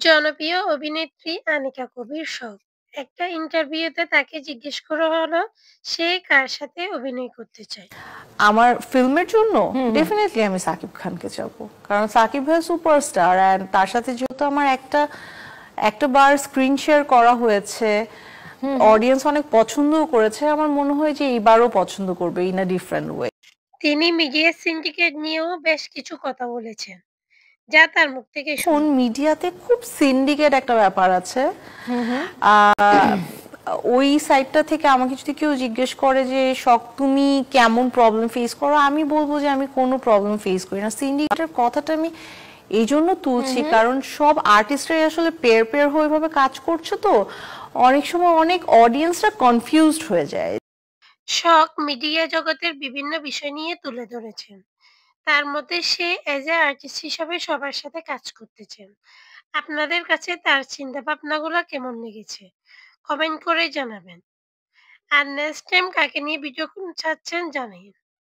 জনপ্রিয় অভিনেত্রী আনিকা কবির শখ। একটা ইন্টারভিউতে তাকে জিজ্ঞেস করা হলো সে কার সাথে অভিনয় করতে চায়। আমার ফিল্মের জন্য ডেফিনেটলি আমি সাকিব খানকে চাবো, কারণ সাকিব ভাই সুপারস্টার, অ্যান্ড তার সাথে যেহেতু আমার একটা একটা বার স্ক্রিন শেয়ার করা হয়েছে, অডিয়েন্স অনেক পছন্দও করেছে, আমার মনে হয় যে এইবারও পছন্দ করবে ইন আ ডিফারেন্ট ওয়ে। তিনি মিডিয়া সিন্ডিকেট নিয়েও বেশ কিছু কথা বলেছেন, যা তার মুখ থেকে কোন শুনুন। মিডিয়াতে খুব সিন্ডিকেট একটা ব্যাপার আছে। ওই সাইডটা থেকে আমাকে যদি কেউ জিজ্ঞেস করে যে শখ তুমি কেমন প্রবলেম ফেস করো, আমি বলবো যে আমি কোনো প্রবলেম ফেস করি না। সিন্ডিকেটের কথাটা আমি এই জন্য তুলছি কারণ সব আর্টিস্টরাই আসলে পেয়ার পেয়ার হয়ে ভাবে কাজ করছে, তো অনেক সময় অনেক অডিয়েন্সরা কনফিউজড হয়ে যায়। শখ মিডিয়া জগতের বিভিন্ন বিষয় নিয়ে তুলে ধরেছেন। তার মধ্যে সে এজ এ আর্টিস্ট হিসাবে সবার সাথে কাজ করতে চান। আপনাদের কাছে তার চিন্তা ভাবনাগুলো কেমন লেগেছে কমেন্ট করে জানাবেন। আর নেক্সট টাইম কাকে নিয়ে ভিডিও চাচ্ছেন জানাবেন।